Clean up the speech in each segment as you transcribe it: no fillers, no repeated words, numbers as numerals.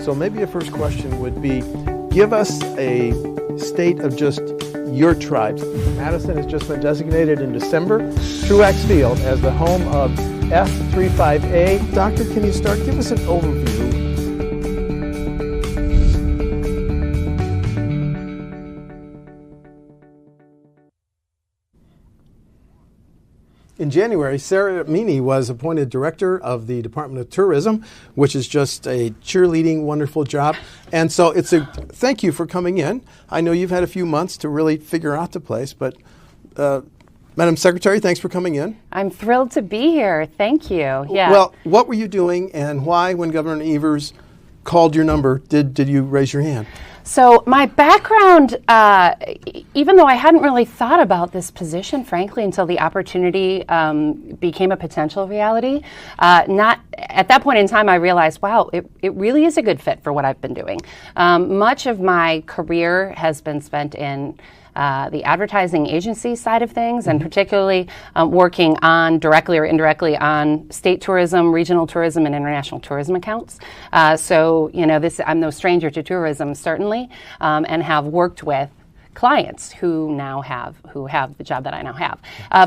So maybe a first question would be, give us a state of just your tribes. Madison has just been designated in December, Truax Field, as the home of F35A. Doctor, can you start? Give us an overview. In January, Sara Meaney was appointed director of the Department of Tourism, which is just a cheerleading, wonderful job. And so thank you for coming in. I know you've had a few months to really figure out the place, but Madam Secretary, thanks for coming in. I'm thrilled to be here. Thank you. Yeah. Well, what were you doing, and why, when Governor Evers called your number, did you raise your hand? So my background, even though I hadn't really thought about this position, frankly, until the opportunity became a potential reality, not at that point in time, I realized, wow, it really is a good fit for what I've been doing. Much of my career has been spent in the advertising agency side of things, and particularly working on directly or indirectly on state tourism, regional tourism, and international tourism accounts. So, I'm no stranger to tourism, certainly, and have worked with clients who have the job that I now have.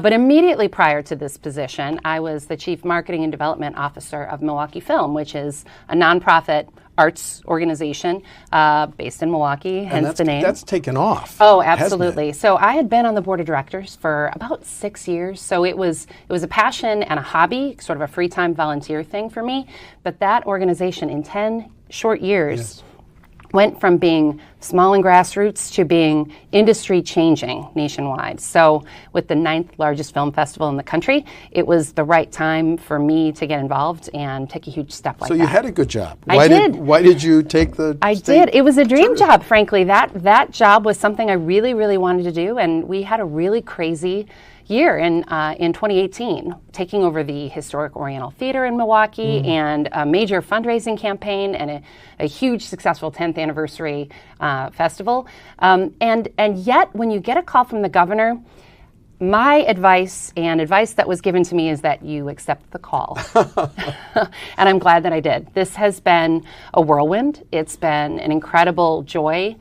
But immediately prior to this position, I was the Chief Marketing and Development Officer of Milwaukee Film, which is a nonprofit arts organization based in Milwaukee, hence the name. That's taken off. Oh, absolutely. So I had been on the board of directors for about 6 years. So it was a passion and a hobby, sort of a free time volunteer thing for me. But that organization in 10 short years went from being small and grassroots to being industry changing nationwide. So with the 9th largest film festival in the country, it was the right time for me to get involved and take a huge step like that. So you had a good job. I did. Why did you take the I did. It was a dream job, frankly. That job was something I really, really wanted to do, and we had a really crazy year in 2018, taking over the Historic Oriental Theater in Milwaukee and a major fundraising campaign and a huge successful 10th anniversary festival. And yet, when you get a call from the governor, my advice that was given to me is that you accept the call. And I'm glad that I did. This has been a whirlwind. It's been an incredible joy.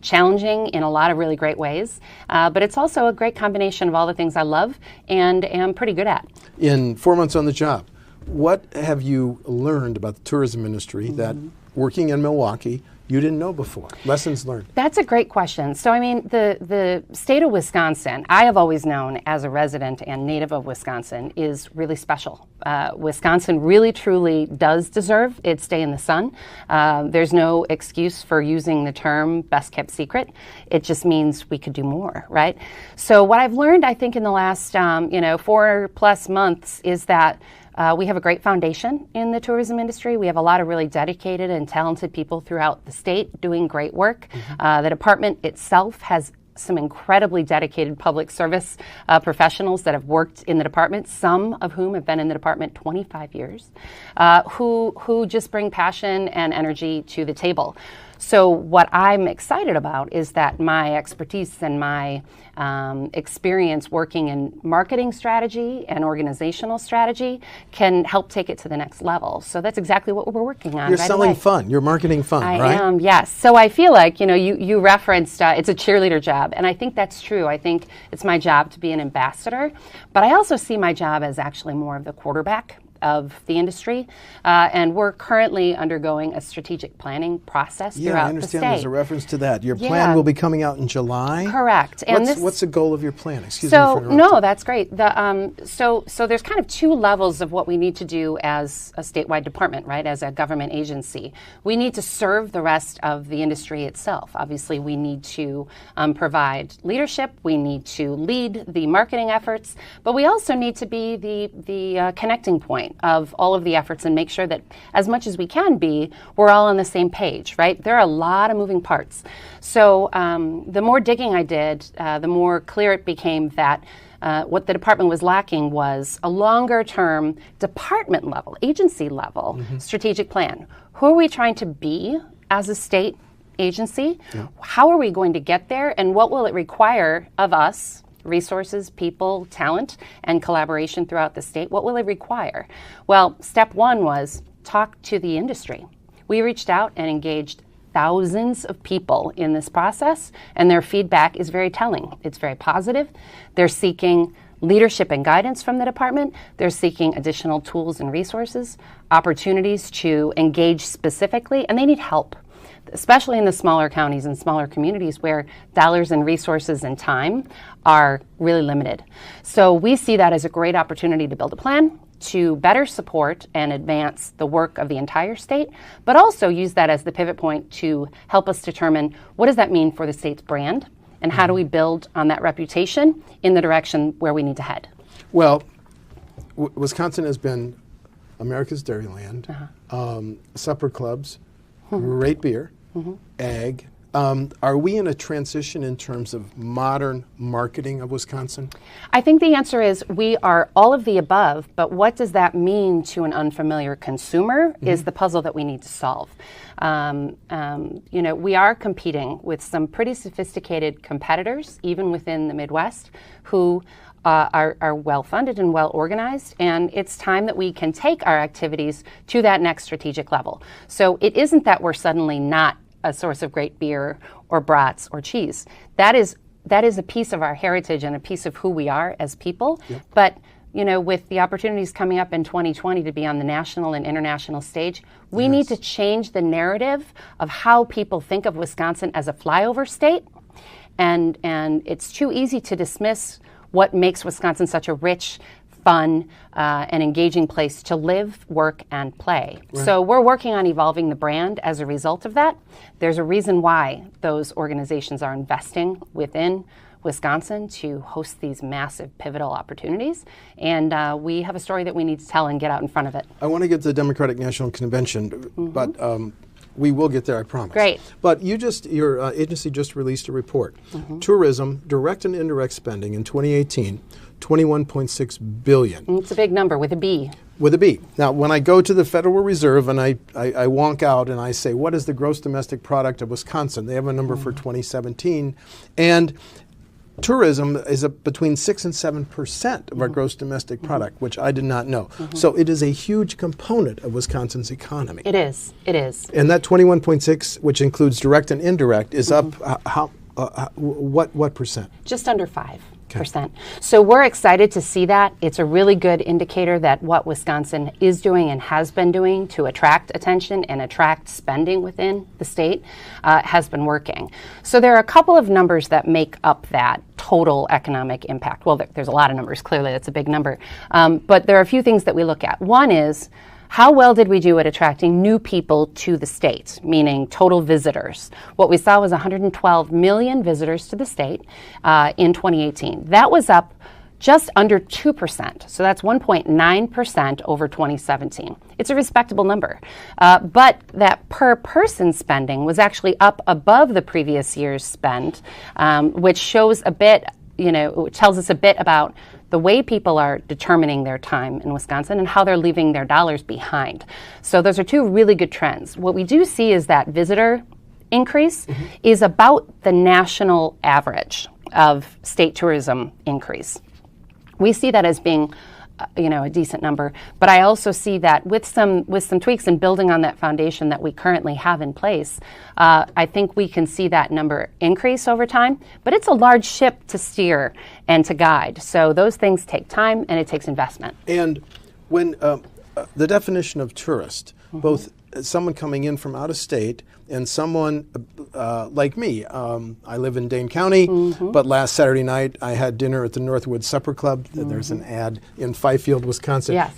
Challenging in a lot of really great ways, but it's also a great combination of all the things I love and am pretty good at. In 4 months on the job, what have you learned about the tourism industry that working in Milwaukee you didn't know before? Lessons learned. That's a great question. So, I mean, the state of Wisconsin, I have always known as a resident and native of Wisconsin, is really special. Wisconsin really, truly does deserve its day in the sun. There's no excuse for using the term best kept secret. It just means we could do more, right? So what I've learned, I think, in the last 4+ months is that we have a great foundation in the tourism industry. We have a lot of really dedicated and talented people throughout the state doing great work. The department itself has some incredibly dedicated public service professionals that have worked in the department, some of whom have been in the department 25 years, who just bring passion and energy to the table. So what I'm excited about is that my expertise and my experience working in marketing strategy and organizational strategy can help take it to the next level. So that's exactly what we're working on. You're selling fun. You're marketing fun, right? I am, yes. So I feel like, you referenced it's a cheerleader job, and I think that's true. I think it's my job to be an ambassador, but I also see my job as actually more of the quarterback of the industry, and we're currently undergoing a strategic planning process throughout the state. Yeah, I understand there's a reference to that. Your plan will be coming out in July? Correct. And what's the goal of your plan? Excuse me for interrupting. No, that's great. So there's kind of two levels of what we need to do as a statewide department, right, as a government agency. We need to serve the rest of the industry itself. Obviously, we need to provide leadership. We need to lead the marketing efforts, but we also need to be the connecting point of all of the efforts and make sure that as much as we can be, we're all on the same page, right? There are a lot of moving parts. So the more digging I did, the more clear it became that what the department was lacking was a longer-term department level, agency level strategic plan. Who are we trying to be as a state agency? Yeah. How are we going to get there? And what will it require of us? Resources, people, talent, and collaboration throughout the state. What will it require? Well, step one was talk to the industry. We reached out and engaged thousands of people in this process, and their feedback is very telling. It's very positive. They're seeking leadership and guidance from the department. They're seeking additional tools and resources, opportunities to engage specifically, and they need help, especially in the smaller counties and smaller communities where dollars and resources and time are really limited. So we see that as a great opportunity to build a plan to better support and advance the work of the entire state, but also use that as the pivot point to help us determine what does that mean for the state's brand and how do we build on that reputation in the direction where we need to head. Well, Wisconsin has been America's Dairyland, supper clubs, great beer, ag. Are we in a transition in terms of modern marketing of Wisconsin? I think the answer is we are all of the above, but what does that mean to an unfamiliar consumer is the puzzle that we need to solve. We are competing with some pretty sophisticated competitors, even within the Midwest, who are well-funded and well-organized, and it's time that we can take our activities to that next strategic level. So it isn't that we're suddenly not a source of great beer or brats or cheese. That is a piece of our heritage and a piece of who we are as people. Yep. But with the opportunities coming up in 2020 to be on the national and international stage, we need to change the narrative of how people think of Wisconsin as a flyover state. And it's too easy to dismiss what makes Wisconsin such a rich, fun, and engaging place to live, work, and play. Right. So we're working on evolving the brand as a result of that. There's a reason why those organizations are investing within Wisconsin to host these massive pivotal opportunities. And we have a story that we need to tell and get out in front of it. I want to get to the Democratic National Convention, but we will get there, I promise. Great. But your agency just released a report. Tourism, direct and indirect spending in 2018, $21.6 billion. It's a big number with a B. With a B. Now, when I go to the Federal Reserve and I wonk out and I say, what is the gross domestic product of Wisconsin? They have a number for 2017. And tourism is between 6 and 7% of our gross domestic product, which I did not know. So it is a huge component of Wisconsin's economy. It is. It is. And that 21.6, which includes direct and indirect, is up what percent? Just under 5%. So we're excited to see that. It's a really good indicator that what Wisconsin is doing and has been doing to attract attention and attract spending within the state has been working. So there are a couple of numbers that make up that total economic impact. Well, there's a lot of numbers. Clearly, that's a big number. But there are a few things that we look at. One is, how well did we do at attracting new people to the state, meaning total visitors? What we saw was 112 million visitors to the state in 2018. That was up just under 2%. So that's 1.9% over 2017. It's a respectable number. But that per person spending was actually up above the previous year's spend, which shows a bit, it tells us a bit about the way people are determining their time in Wisconsin and how they're leaving their dollars behind. So those are two really good trends. What we do see is that visitor increase is about the national average of state tourism increase. We see that as being a decent number, but I also see that with some tweaks and building on that foundation that we currently have in place, I think we can see that number increase over time, but it's a large ship to steer and to guide. So those things take time and it takes investment. And when the definition of tourist, both someone coming in from out of state and someone like me. I live in Dane County, but last Saturday night I had dinner at the Northwood Supper Club. There's an ad in Fifield, Wisconsin. Yes.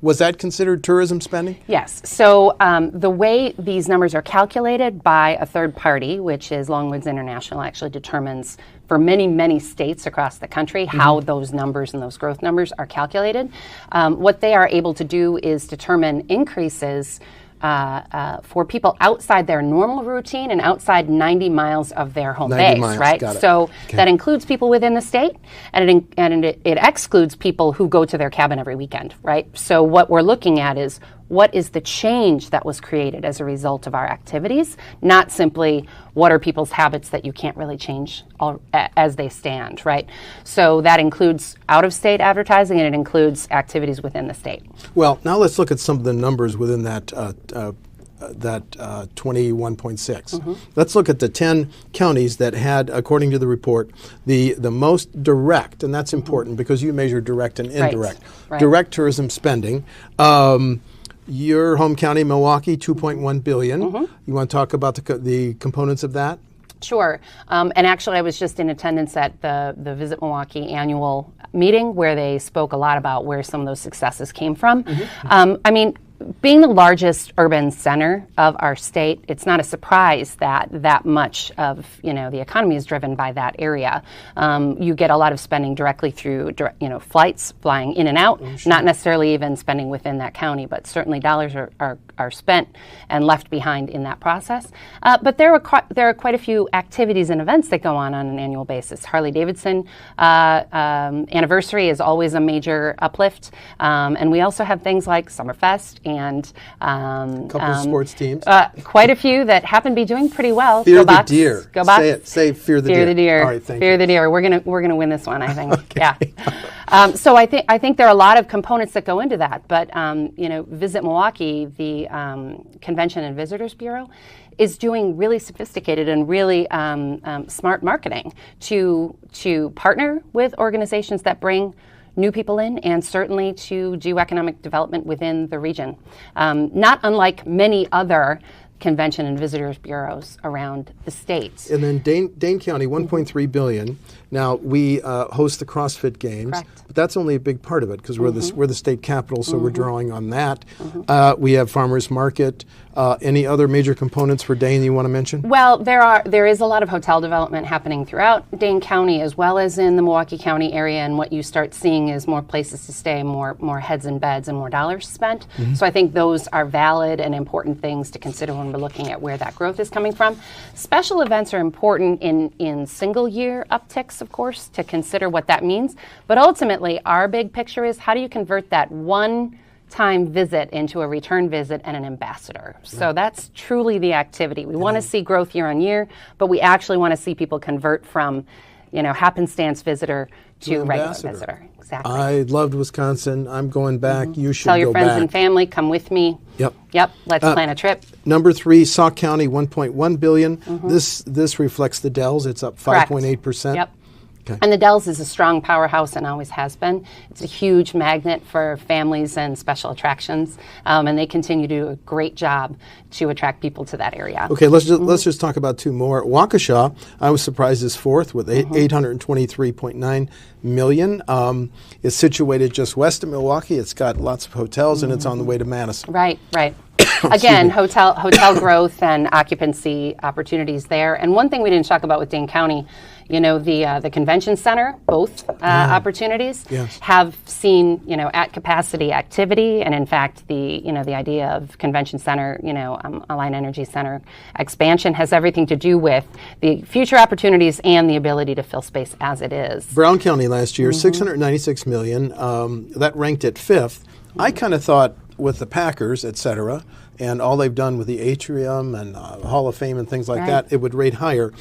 Was that considered tourism spending? Yes. So the way these numbers are calculated by a third party, which is Longwoods International, actually determines for many, many states across the country how those numbers and those growth numbers are calculated. What they are able to do is determine increases for people outside their normal routine and outside 90 miles of their home base, right? So that includes people within the state, and it excludes people who go to their cabin every weekend, right? So what we're looking at is what is the change that was created as a result of our activities, not simply what are people's habits that you can't really change as they stand, right? So that includes out-of-state advertising, and it includes activities within the state. Well, now let's look at some of the numbers within that 21.6. Let's look at the 10 counties that had, according to the report, the most direct, and that's important because you measure direct and indirect. Right. Direct tourism spending. Your home county, Milwaukee, $2.1 billion. You want to talk about the components of that? Sure. And actually, I was just in attendance at the Visit Milwaukee annual meeting where they spoke a lot about where some of those successes came from. I mean, being the largest urban center of our state, it's not a surprise that much of the economy is driven by that area. You get a lot of spending directly through flights flying in and out, not necessarily even spending within that county, but certainly dollars are spent and left behind in that process. But there are quite a few activities and events that go on an annual basis. Harley-Davidson anniversary is always a major uplift, and we also have things like Summerfest and a couple of sports teams. Quite a few that happen to be doing pretty well. Fear Go the Bucks. deer. Go Bucks. Say it. Say fear the deer. Fear the deer. All right, thank Fear you. the deer. We're gonna win this one, I think. Okay. Yeah. So I think there are a lot of components that go into that. But Visit Milwaukee, the Convention and Visitors Bureau, is doing really sophisticated and really smart marketing to partner with organizations that bring new people in, and certainly to do economic development within the region. Not unlike many other convention and visitors bureaus around the state. And then Dane County, $1.3 billion. Now, we host the CrossFit Games, Correct. but that's only a big part of it because we're the state capital, so we're drawing on that. We have Farmers Market. Any other major components for Dane you want to mention? Well, there is a lot of hotel development happening throughout Dane County as well as in the Milwaukee County area, and what you start seeing is more places to stay, more heads and beds, and more dollars spent. So I think those are valid and important things to consider when we're looking at where that growth is coming from. Special events are important in single-year upticks, of course, to consider what that means. But ultimately, our big picture is how do you convert that one-time visit into a return visit and an ambassador? So that's truly the activity. We want to see growth year on year, but we actually want to see people convert from, happenstance visitor to regular visitor. Exactly. I loved Wisconsin. I'm going back. You should Tell your go friends back. and family, come with me. Yep. Let's plan a trip. Number 3, Sauk County, $1.1 billion. This reflects the Dells. It's up 5.8%. Yep. Okay. And the Dells is a strong powerhouse and always has been. It's a huge magnet for families and special attractions, and they continue to do a great job to attract people to that area. Okay, let's just talk about 2 more. Waukesha, I was surprised, is 4th with $823.9 million. It's situated just west of Milwaukee. It's got lots of hotels, and it's on the way to Madison. Right. Again, hotel growth and occupancy opportunities there. And one thing we didn't talk about with Dane County, the convention center, both opportunities have seen, at capacity activity, and in fact, the idea of convention center, Alliant Energy Center expansion has everything to do with the future opportunities and the ability to fill space as it is. Brown County last year, $696 million. That ranked at 5th. I kind of thought with the Packers, et cetera, and all they've done with the atrium and Hall of Fame and things like that, it would rate higher.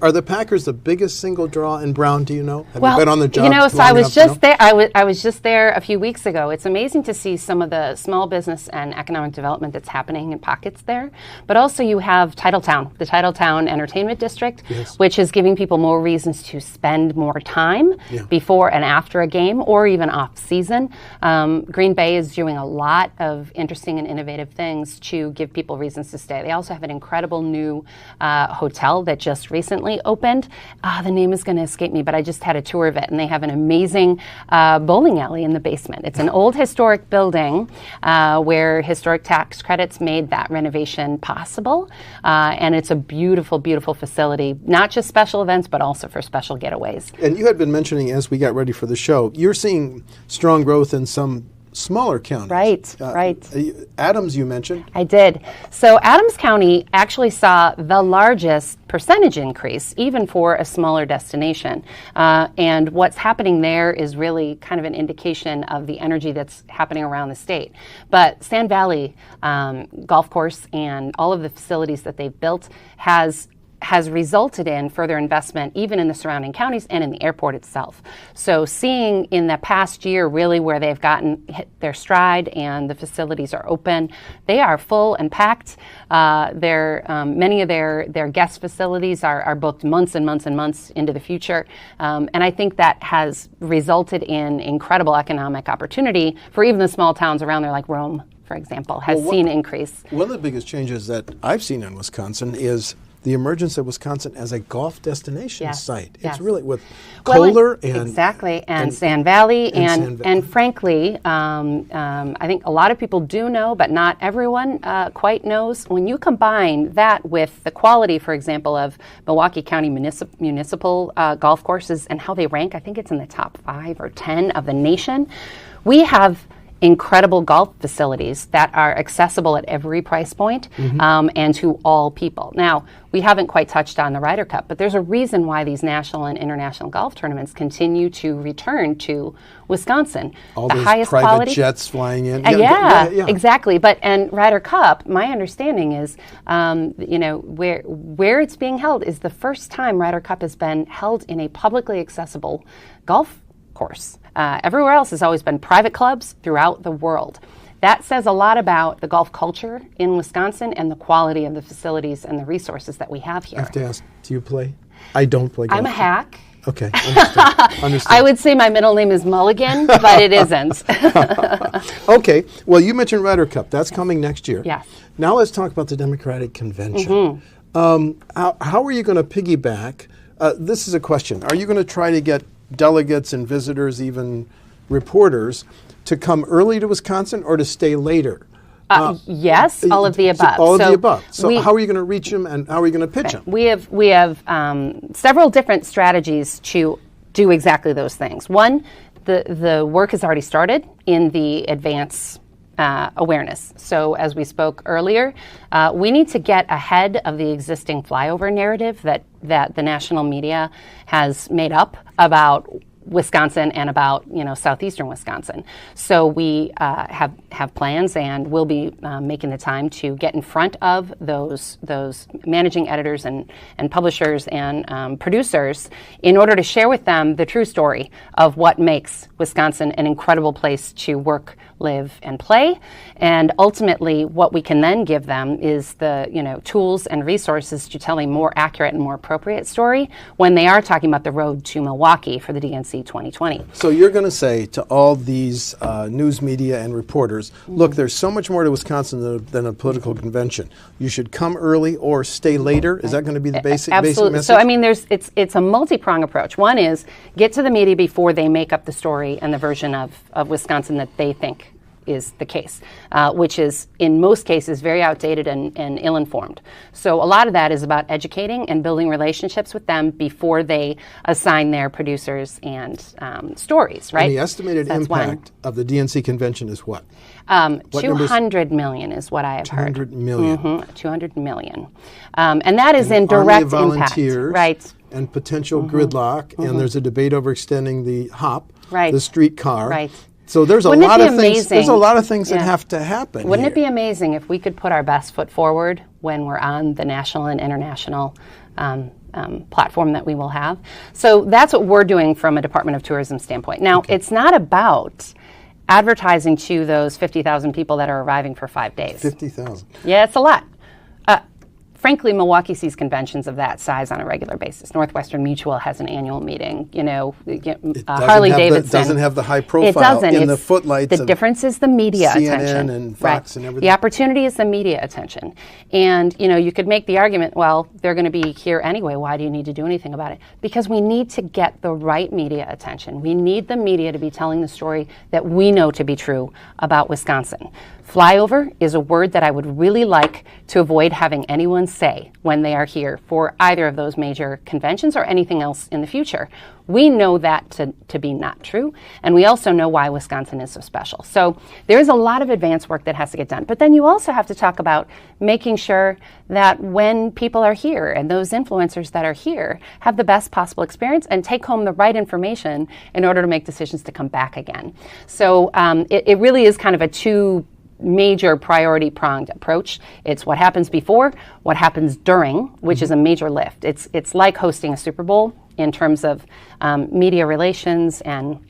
Are the Packers the biggest single draw in Brown? Do you know? Have you been on the job? So I was just there. I was just there a few weeks ago. It's amazing to see some of the small business and economic development that's happening in pockets there. But also you have Titletown, the Titletown Entertainment District, which is giving people more reasons to spend more time before and after a game, or even off season. Green Bay is doing a lot of interesting and innovative things to give people reasons to stay. They also have an incredible new hotel that just recently opened. The name is going to escape me, but I just had a tour of it, and they have an amazing bowling alley in the basement. It's an old historic building where historic tax credits made that renovation possible, and it's a beautiful, beautiful facility, not just special events, but also for special getaways. And you had been mentioning as we got ready for the show, you're seeing strong growth in some smaller counties. Right. Adams, you mentioned. I did. So Adams County actually saw the largest percentage increase, even for a smaller destination. And what's happening there is really kind of an indication of the energy that's happening around the state. But Sand Valley Golf Course and all of the facilities that they've built has has resulted in further investment even in the surrounding counties and in the airport itself. So seeing in the past year really where they've hit their stride and the facilities are open, they are full and packed. Many of their guest facilities are booked months and months and months into the future. And I think that has resulted in incredible economic opportunity for even the small towns around there, like Rome, for example, has seen increase. One of the biggest changes that I've seen in Wisconsin is the emergence of Wisconsin as a golf destination site. It's really with Kohler and Sand Valley and frankly, I think a lot of people do know, but not everyone quite knows. When you combine that with the quality, for example, of Milwaukee County municipal golf courses and how they rank, I think it's in the top 5 or 10 of the nation. We have incredible golf facilities that are accessible at every price point and to all people. Now, we haven't quite touched on the Ryder Cup, but there's a reason why these national and international golf tournaments continue to return to Wisconsin. All the those highest private quality jets flying in. Exactly. And Ryder Cup, my understanding is, where it's being held is the first time Ryder Cup has been held in a publicly accessible golf course. Everywhere else has always been private clubs throughout the world. That says a lot about the golf culture in Wisconsin and the quality of the facilities and the resources that we have here. I have to ask, do you play? I don't play golf. I'm a hack. Okay, understood. I would say my middle name is Mulligan, but it isn't. Okay, well, you mentioned Ryder Cup. That's coming next year. Yes. Now let's talk about the Democratic Convention. How are you going to piggyback? This is a question. Are you going to try to get delegates and visitors, even reporters, to come early to Wisconsin or to stay later? Yes, all of the above. All of the above. So how are you going to reach them and how are you going to pitch them? We have several different strategies to do exactly those things. One, the work has already started in the advance awareness. So as we spoke earlier, we need to get ahead of the existing flyover narrative that the national media has made up about Wisconsin and about southeastern Wisconsin. So we have plans, and we'll be making the time to get in front of those managing editors and publishers and producers in order to share with them the true story of what makes Wisconsin an incredible place to work, live, and play. And ultimately, what we can then give them is the tools and resources to tell a more accurate and more appropriate story when they are talking about the road to Milwaukee for the DNC 2020. So you're going to say to all these news media and reporters, look, there's so much more to Wisconsin than a political convention. You should come early or stay later. Is that going to be the basic message? So I mean, it's a multi-pronged approach. One is get to the media before they make up the story and the version of Wisconsin that they think is the case, which is in most cases very outdated and ill-informed. So a lot of that is about educating and building relationships with them before they assign their producers and stories, right? And the estimated impact of the DNC convention is what? 200 million is what I have heard. 200 million. 200 million. And that is in direct impact. Right. And potential gridlock, and there's a debate over extending the HOP, the streetcar. Right. So there's a lot of things. There's a lot of things that have to happen. Wouldn't it be amazing if we could put our best foot forward when we're on the national and international platform that we will have? So that's what we're doing from a Department of Tourism standpoint. Now, it's not about advertising to those 50,000 people that are arriving for 5 days. 50,000. Yeah, it's a lot. Frankly, Milwaukee sees conventions of that size on a regular basis. Northwestern Mutual has an annual meeting. Harley Davidson doesn't have the high profile in the footlights. The difference is the media CNN attention, and Fox and everything. The opportunity is the media attention, and you could make the argument, well, they're going to be here anyway. Why do you need to do anything about it? Because we need to get the right media attention. We need the media to be telling the story that we know to be true about Wisconsin. Flyover is a word that I would really like to avoid having anyone say when they are here for either of those major conventions or anything else in the future. We know that to be not true, and we also know why Wisconsin is so special. So there is a lot of advanced work that has to get done. But then you also have to talk about making sure that when people are here and those influencers that are here have the best possible experience and take home the right information in order to make decisions to come back again. So it really is kind of a major priority pronged approach. It's what happens before, what happens during, which is a major lift. It's like hosting a Super Bowl in terms of media relations and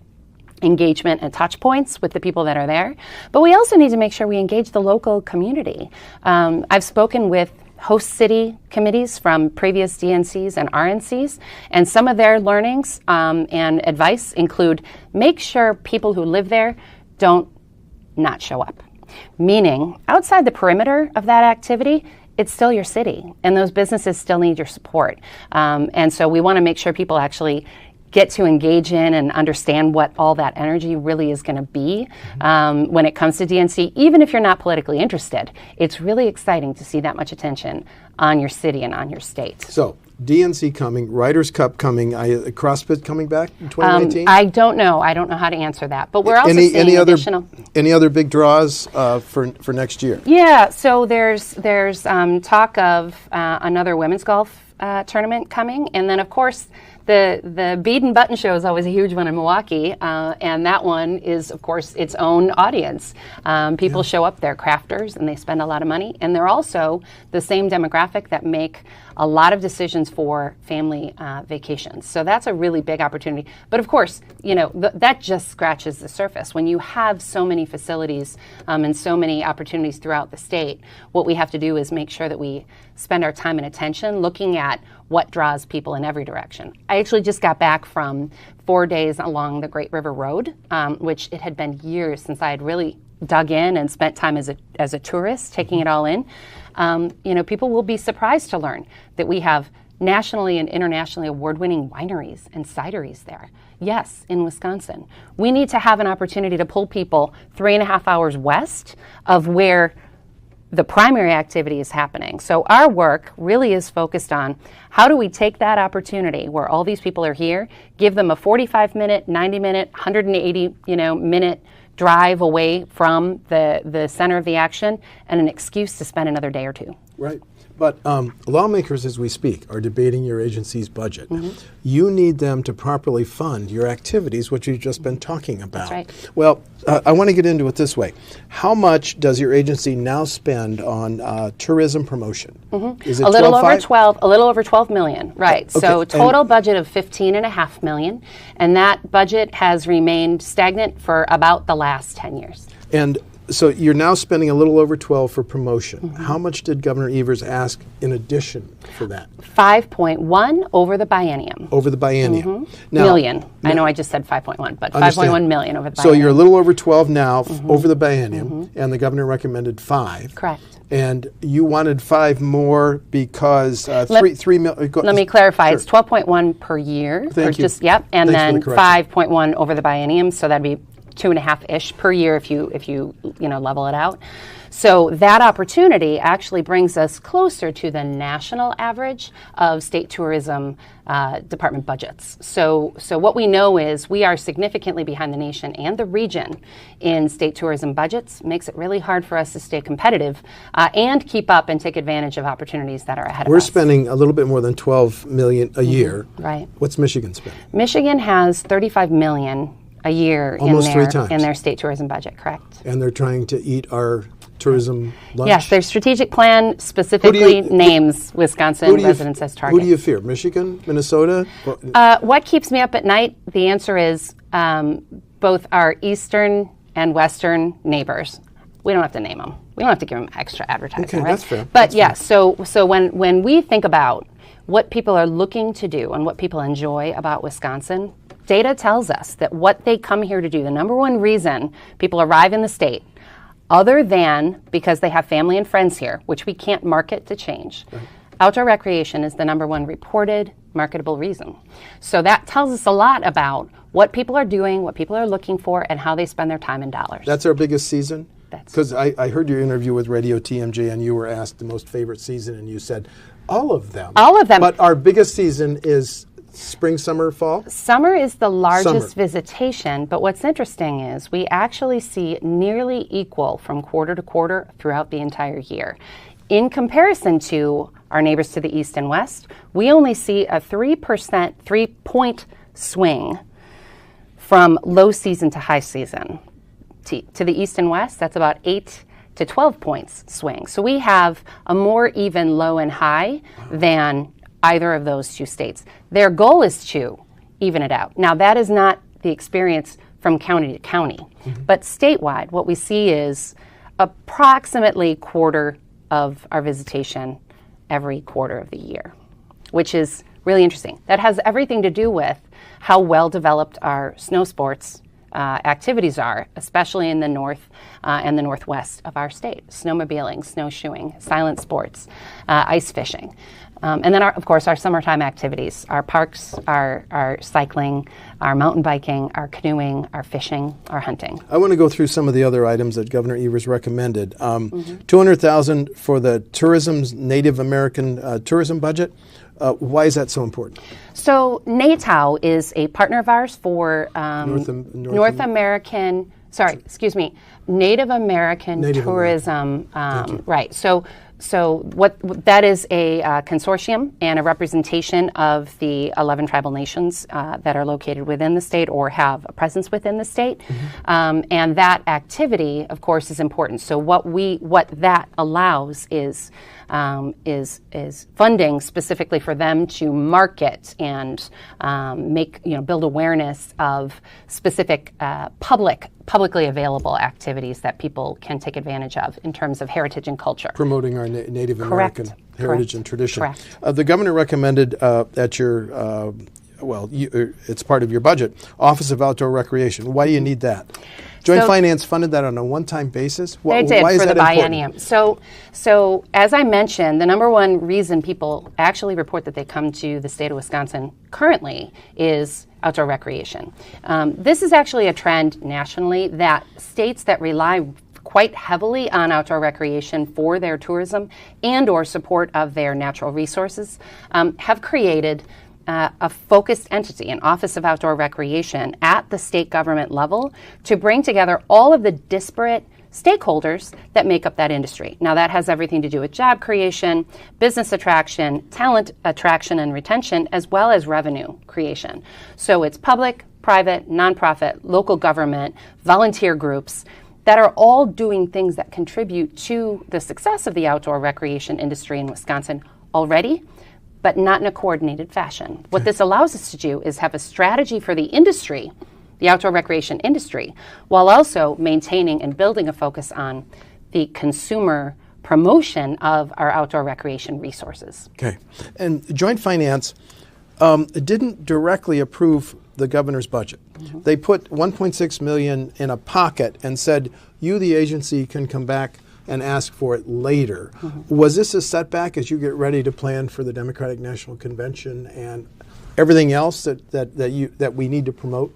engagement and touch points with the people that are there. But we also need to make sure we engage the local community. I've spoken with host city committees from previous DNCs and RNCs, and some of their learnings and advice include make sure people who live there don't not show up. Meaning, outside the perimeter of that activity, it's still your city, and those businesses still need your support. And so we want to make sure people actually get to engage in and understand what all that energy really is going to be when it comes to DNC. Even if you're not politically interested, it's really exciting to see that much attention on your city and on your state. So, DNC coming, Ryder Cup coming, CrossFit coming back in 2019? I don't know. I don't know how to answer that. But we're also seeing additional... Any other big draws for next year? Yeah, so there's talk of another women's golf tournament coming, and then, of course, the Bead and Button Show is always a huge one in Milwaukee, and that one is, of course, its own audience. People show up, they're crafters, and they spend a lot of money, and they're also the same demographic that make a lot of decisions for family vacations. So that's a really big opportunity. But of course, that just scratches the surface. When you have so many facilities and so many opportunities throughout the state, what we have to do is make sure that we spend our time and attention looking at what draws people in every direction. I actually just got back from 4 days along the Great River Road, which it had been years since I had really dug in and spent time as a tourist, taking it all in. People will be surprised to learn that we have nationally and internationally award-winning wineries and cideries there. Yes, in Wisconsin. We need to have an opportunity to pull people 3.5 hours west of where the primary activity is happening. So our work really is focused on how do we take that opportunity where all these people are here, give them a 45-minute, 90-minute, 180-minute drive away from the center of the action and an excuse to spend another day or two. Right. But lawmakers, as we speak, are debating your agency's budget. You need them to properly fund your activities, which you've just been talking about. That's right. Well, I want to get into it this way. How much does your agency now spend on tourism promotion? Is it a little over 12 million, right. Okay. So total budget of 15.5 million, and that budget has remained stagnant for about the last 10 years. And so you're now spending a little over 12 for promotion. How much did Governor Evers ask in addition for that? 5.1 over the biennium. Over the biennium. Now, million. I know I just said 5.1, but 5.1 million over the biennium. So you're a little over 12 now over the biennium, and the governor recommended 5. Correct. And you wanted 5 more because 3 million. Let me clarify. Sure. It's 12.1 per year. Thank you. And Thanks then 5.1 over the biennium. So that'd be 2.5-ish per year if you level it out. So that opportunity actually brings us closer to the national average of state tourism department budgets. So what we know is we are significantly behind the nation and the region in state tourism budgets. Makes it really hard for us to stay competitive and keep up and take advantage of opportunities that are ahead of us. We're spending a little bit more than $12 million a year. Right. What's Michigan spending? Michigan has $35 million a year in their state tourism budget, correct? And they're trying to eat our tourism lunch? Yes, their strategic plan specifically names Wisconsin residents as targets. Who do you fear, Michigan, Minnesota? What keeps me up at night? The answer is both our eastern and western neighbors. We don't have to name them. We don't have to give them extra advertising, okay, right? That's fair. But yes, so when we think about what people are looking to do and what people enjoy about Wisconsin, data tells us that what they come here to do, the number one reason people arrive in the state, other than because they have family and friends here, which we can't market to change, outdoor recreation is the number one reported marketable reason. So that tells us a lot about what people are doing, what people are looking for, and how they spend their time and dollars. That's our biggest season? Because I heard your interview with Radio TMJ, and you were asked the most favorite season, and you said all of them. All of them. But our biggest season is spring, summer, fall? Summer is the largest visitation, but what's interesting is we actually see nearly equal from quarter to quarter throughout the entire year. In comparison to our neighbors to the east and west, we only see a 3-point swing from low season to high season. To the east and west, that's about 8 to 12 points swing. So we have a more even low and high than either of those two states. Their goal is to even it out. Now, that is not the experience from county to county, but statewide, what we see is approximately quarter of our visitation every quarter of the year, which is really interesting. That has everything to do with how well developed our snow sports activities are, especially in the north and the northwest of our state. Snowmobiling, snowshoeing, silent sports, ice fishing. And then, of course, our summertime activities, our parks, our cycling, our mountain biking, our canoeing, our fishing, our hunting. I want to go through some of the other items that Governor Evers recommended. $200,000 for the tourism's Native American tourism budget. Why is that so important? So NATOW is a partner of ours for Native American tourism. Right. So what that is a consortium and a representation of the 11 tribal nations that are located within the state or have a presence within the state, and that activity, of course, is important. So what that allows is funding specifically for them to market and build awareness of specific publicly available activities that people can take advantage of in terms of heritage and culture. Promoting our Native American heritage and tradition. Correct. The governor recommended at your, it's part of your budget, Office of Outdoor Recreation. Why do you need that? Joint Finance funded that on a one-time basis? They did for the biennium. So as I mentioned, the number one reason people actually report that they come to the state of Wisconsin currently is outdoor recreation. This is actually a trend nationally that states that rely quite heavily on outdoor recreation for their tourism and or support of their natural resources have created a focused entity, an Office of Outdoor Recreation at the state government level to bring together all of the disparate stakeholders that make up that industry. Now that has everything to do with job creation, business attraction, talent attraction and retention, as well as revenue creation. So it's public, private, nonprofit, local government, volunteer groups that are all doing things that contribute to the success of the outdoor recreation industry in Wisconsin already, but not in a coordinated fashion. What this allows us to do is have a strategy for the industry, the outdoor recreation industry, while also maintaining and building a focus on the consumer promotion of our outdoor recreation resources. Okay. And Joint Finance didn't directly approve the governor's budget. They put $1.6 million in a pocket and said, you, the agency, can come back and ask for it later. Was this a setback as you get ready to plan for the Democratic National Convention and everything else that we need to promote?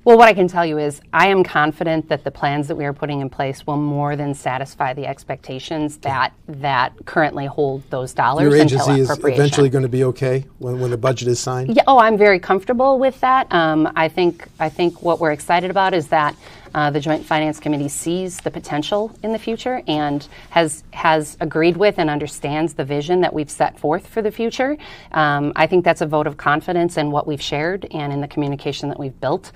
Well, what I can tell you is I am confident that the plans that we are putting in place will more than satisfy the expectations that currently hold those dollars until appropriation. Your agency is eventually going to be okay when the budget is signed? Yeah. Oh, I'm very comfortable with that. I think what we're excited about is that the Joint Finance Committee sees the potential in the future and has agreed with and understands the vision that we've set forth for the future. I think that's a vote of confidence in what we've shared and in the communication that we've built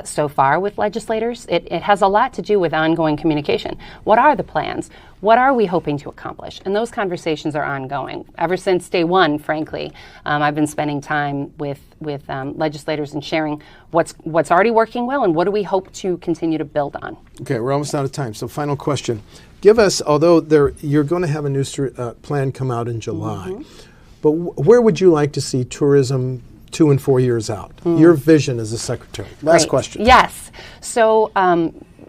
so far with legislators. It has a lot to do with ongoing communication. What are the plans? What are we hoping to accomplish? And those conversations are ongoing. Ever since day one, frankly, I've been spending time with legislators and sharing what's already working well and what do we hope to continue to build on. Okay, we're almost out of time. So final question. Give us, although you're going to have a new plan come out in July, but where would you like to see tourism 2 and 4 years out? Your vision as a secretary. Last question. Yes. So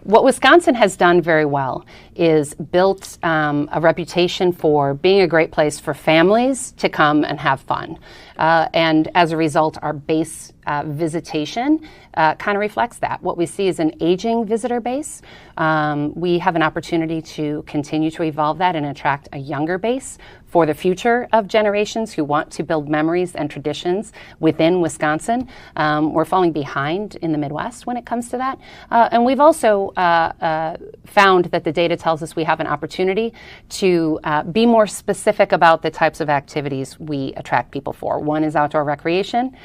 what Wisconsin has done very well is built a reputation for being a great place for families to come and have fun. And as a result, our base visitation kind of reflects that. What we see is an aging visitor base. We have an opportunity to continue to evolve that and attract a younger base for the future of generations who want to build memories and traditions within Wisconsin. We're falling behind in the Midwest when it comes to that. And we've also found that the data tells us we have an opportunity to be more specific about the types of activities we attract people for. One is outdoor recreation.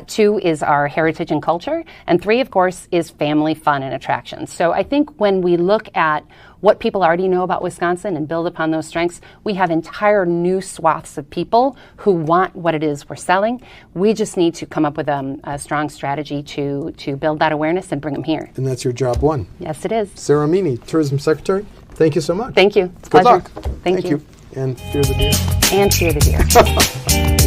2 2 is our heritage and culture. And 3, of course, is family fun and attractions. So I think when we look at what people already know about Wisconsin and build upon those strengths, we have entire new swaths of people who want what it is we're selling. We just need to come up with a strong strategy to build that awareness and bring them here. And that's your job one. Yes, it is. Sara Meaney, Tourism Secretary, thank you so much. Thank you. It's a Good pleasure. luck. Thank you. And fear the deer. And fear the deer.